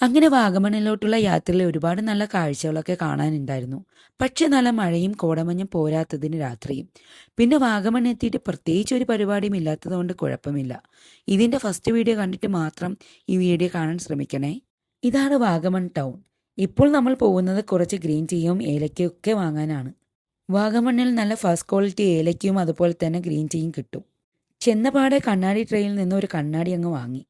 അങ്ങനെ വാഗമണിലോട്ടുള്ള യാത്രയിൽ ഒരുപാട് നല്ല കാഴ്ചകളൊക്കെ കാണാനുണ്ടായിരുന്നു. പക്ഷെ നല്ല മഴയും കോടമഞ്ഞും പോരാത്തതിന് രാത്രിയും. പിന്നെ വാഗമൺ എത്തിയിട്ട് പ്രത്യേകിച്ച് ഒരു പരിപാടിയും ഇല്ലാത്തതുകൊണ്ട് കുഴപ്പമില്ല. ഇതിൻ്റെ ഫസ്റ്റ് വീഡിയോ കണ്ടിട്ട് മാത്രം ഈ വീഡിയോ കാണാൻ ശ്രമിക്കണേ. ഇതാണ് വാഗമൺ ടൗൺ. ഇപ്പോൾ നമ്മൾ പോകുന്നത് കുറച്ച് ഗ്രീൻ ടീയും ഏലക്കയും ഒക്കെ വാങ്ങാനാണ്. വാഗമണ്ണിൽ നല്ല ഫസ്റ്റ് ക്വാളിറ്റി ഏലക്കയും അതുപോലെ തന്നെ ഗ്രീൻ ടീയും കിട്ടും. ചെന്നപാടെ കണ്ണാടി ട്രെയിൽ നിന്ന് ഒരു കണ്ണാടി അങ്ങ് വാങ്ങി.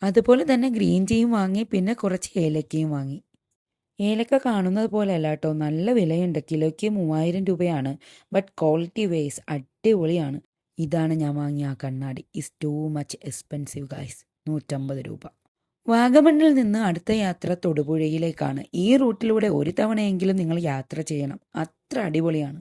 അതുപോലെ തന്നെ ഗ്രീൻ ടീയും വാങ്ങി, പിന്നെ കുറച്ച് ഏലക്കയും വാങ്ങി. ഏലക്ക കാണുന്നത് പോലെ അല്ല കേട്ടോ, നല്ല വിലയുണ്ട്. കിലോയ്ക്ക് 3000 രൂപയാണ്. ബട്ട് ക്വാളിറ്റി വൈസ് അടിപൊളിയാണ്. ഇതാണ് ഞാൻ വാങ്ങിയ ആ കണ്ണാടി. Is too much expensive guys. 150 രൂപ. വാഗമണ്ണിൽ നിന്ന് അടുത്ത യാത്ര തൊടുപുഴയിലേക്കാണ്. ഈ റൂട്ടിലൂടെ ഒരു തവണയെങ്കിലും നിങ്ങൾ യാത്ര ചെയ്യണം. അത്ര അടിപൊളിയാണ്.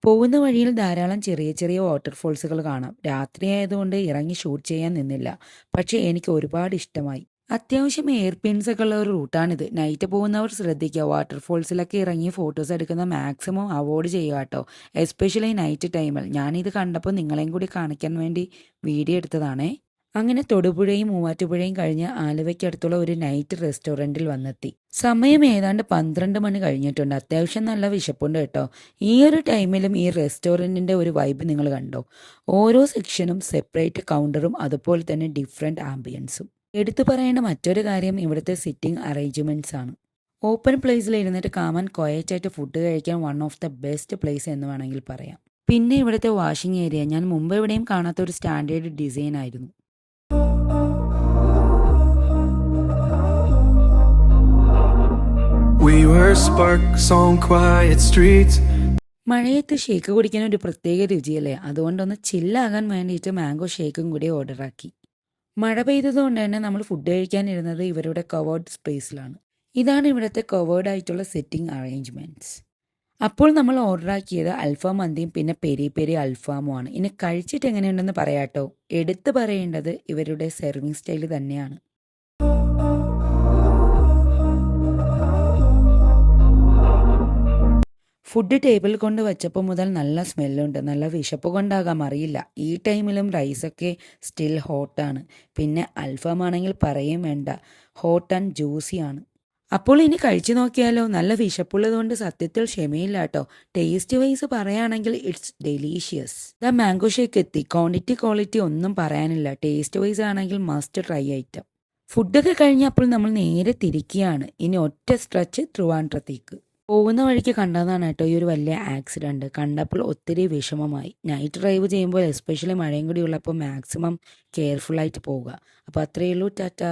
പോകുന്ന വഴിയിൽ ധാരാളം ചെറിയ ചെറിയ വാട്ടർഫോൾസുകൾ കാണാം. രാത്രിയായതുകൊണ്ട് ഇറങ്ങി ഷൂട്ട് ചെയ്യാൻ നിന്നില്ല. പക്ഷേ എനിക്ക് ഒരുപാട് ഇഷ്ടമായി. അത്യാവശ്യം എയർപിൻസ് ഒക്കെ ഉള്ള ഒരു റൂട്ടാണിത്. നൈറ്റ് പോകുന്നവർ ശ്രദ്ധിക്കുക. വാട്ടർഫോൾസിലൊക്കെ ഇറങ്ങി ഫോട്ടോസ് എടുക്കുന്ന മാക്സിമം അവോയ്ഡ് ചെയ്യുക കേട്ടോ. എസ്പെഷ്യലി നൈറ്റ് ടൈമിൽ. ഞാനിത് കണ്ടപ്പോൾ നിങ്ങളെയും കൂടി കാണിക്കാൻ വേണ്ടി വീഡിയോ എടുത്തതാണേ. അങ്ങനെ തൊടുപുഴയും മൂവാറ്റുപുഴയും കഴിഞ്ഞ് ആലുവയ്ക്കടുത്തുള്ള ഒരു നൈറ്റ് റെസ്റ്റോറൻറ്റിൽ വന്നെത്തി. സമയം ഏതാണ്ട് 12 മണി കഴിഞ്ഞിട്ടുണ്ട്. അത്യാവശ്യം നല്ല വിശപ്പുണ്ട് കേട്ടോ. ഈ ഒരു ടൈമിലും ഈ റെസ്റ്റോറൻറ്റിൻ്റെ ഒരു വൈബ് നിങ്ങൾ കണ്ടോ? ഓരോ സെക്ഷനും സെപ്പറേറ്റ് കൗണ്ടറും അതുപോലെ തന്നെ ഡിഫറെൻറ്റ് ആംബിയൻസും. എടുത്തു പറയേണ്ട മറ്റൊരു കാര്യം ഇവിടുത്തെ സിറ്റിംഗ് അറേഞ്ച്മെൻറ്റ്സ് ആണ്. ഓപ്പൺ പ്ലേസിൽ ഇരുന്നിട്ട് കാമൻ ക്വയറ്റായിട്ട് ഫുഡ് കഴിക്കാൻ one of the best place എന്ന് വേണമെങ്കിൽ പറയാം. പിന്നെ ഇവിടുത്തെ വാഷിംഗ് ഏരിയ ഞാൻ മുമ്പ് എവിടെയും കാണാത്ത ഒരു സ്റ്റാൻഡേർഡ് ഡിസൈൻ ആയിരുന്നു. We were sparks on quiet streets. മഴയത്ത് ഷേക്ക് കുടിക്കാൻ ഒരു പ്രത്യേക രുചിയല്ലേ. അതുകൊണ്ടൊന്ന് ചില്ലാകാൻ വേണ്ടിയിട്ട് മാംഗോ ഷേക്കും കൂടി ഓർഡറാക്കി. മഴ പെയ്തതുകൊണ്ട് തന്നെ നമ്മൾ ഫുഡ് കഴിക്കാനിരുന്നത് ഇവരുടെ കവേർഡ് സ്പേസിലാണ്. ഇതാണ് ഇവിടുത്തെ കവേർഡ് ആയിട്ടുള്ള സെറ്റിംഗ് അറേഞ്ച്മെൻറ്റ്സ്. അപ്പോൾ നമ്മൾ ഓർഡറാക്കിയത് അൽഫാം മന്തിയും പിന്നെ പെരി പെരി അൽഫാമുമാണ്. ഇനി കഴിച്ചിട്ട് എങ്ങനെയുണ്ടെന്ന് പറയാട്ടോ. എടുത്തു പറയേണ്ടത് ഇവരുടെ സെർവിങ് സ്റ്റൈൽ തന്നെയാണ്. ഫുഡ് ടേബിൾ കൊണ്ട് വെച്ചപ്പോൾ മുതൽ നല്ല സ്മെല്ലുണ്ട്. നല്ല വിശപ്പ് കൊണ്ടാകാം അറിയില്ല. ഈ ടൈമിലും റൈസൊക്കെ സ്റ്റിൽ ഹോട്ടാണ്. പിന്നെ അൽഫാം ആണെങ്കിൽ പറയും വേണ്ട, ഹോട്ട് ആൻഡ് ജ്യൂസിയാണ്. അപ്പോൾ ഇനി കഴിച്ചു നോക്കിയാലോ. നല്ല വിശപ്പുള്ളത് കൊണ്ട് സത്യത്തിൽ ക്ഷമയില്ല കേട്ടോ. ടേസ്റ്റ് വൈസ് പറയുകയാണെങ്കിൽ it's delicious. The mango shake എത്തി. ക്വാളിറ്റി ഒന്നും പറയാനില്ല. ടേസ്റ്റ് വൈസ് ആണെങ്കിൽ മസ്റ്റ് ട്രൈ ഐറ്റം. ഫുഡൊക്കെ കഴിഞ്ഞപ്പോൾ നമ്മൾ നേരെ തിരിക്കുകയാണ്. ഇനി ഒറ്റ സ്ട്രെച്ച് ട്രിവാൻഡ്രത്തേക്ക്. പോകുന്ന വഴിക്ക് കണ്ടതാണ് കേട്ടോ ഈ ഒരു വലിയ ആക്സിഡൻറ്റ്. കണ്ടപ്പോൾ ഒത്തിരി വിഷമമായി. നൈറ്റ് ഡ്രൈവ് ചെയ്യുമ്പോൾ എസ്പെഷ്യലി മഴയും കൂടി ഉള്ളപ്പോൾ മാക്സിമം കെയർഫുള്ളായിട്ട് പോവുക. അപ്പോൾ അത്രയേ ഉള്ളൂ. ടാറ്റാ.